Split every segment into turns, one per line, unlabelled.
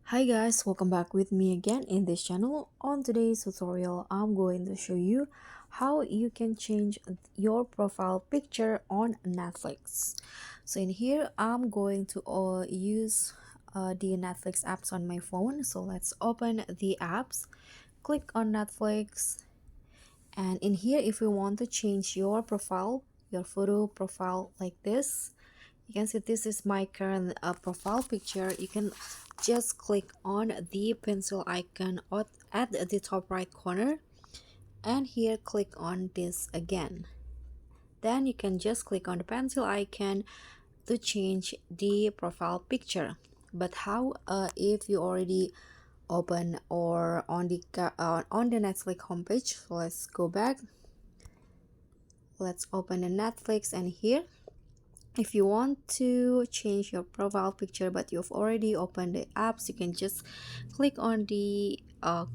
Hi guys, welcome back with me again in this channel. On today's tutorial, I'm going to show you how you can change your profile picture on Netflix. So in here, I'm going to use the Netflix apps on my phone. So let's open the apps, click on Netflix, and in here, if you want to change your profile, your photo profile like this, you can see this is my current profile picture. You can just click on the pencil icon at the top right corner, and here click on this again. Then you can just click on the pencil icon to change the profile picture. But how if you already open or on the Netflix homepage? So let's go back. Let's open the Netflix, and here if you want to change your profile picture but you've already opened the apps, you can just click on the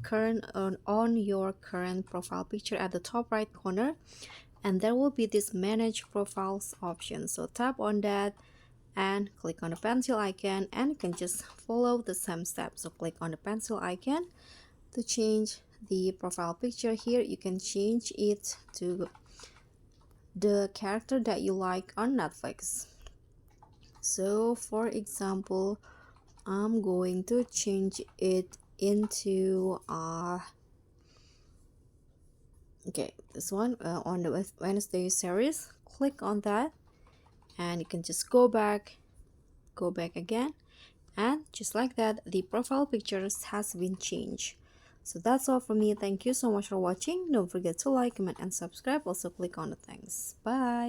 current on your current profile picture at the top right corner, and there will be this manage profiles option. So tap on that and click on the pencil icon, and you can just follow the same steps. So click on the pencil icon to change the profile picture. Here you can change it to the character that you like on Netflix. So for example, I'm going to change it into okay, this one on the Wednesday series. Click on that, and you can just go back again, and just like that the profile pictures has been changed. So that's all from me. Thank you so much for watching. Don't forget to like, comment, and subscribe. Also click on the thanks. Bye.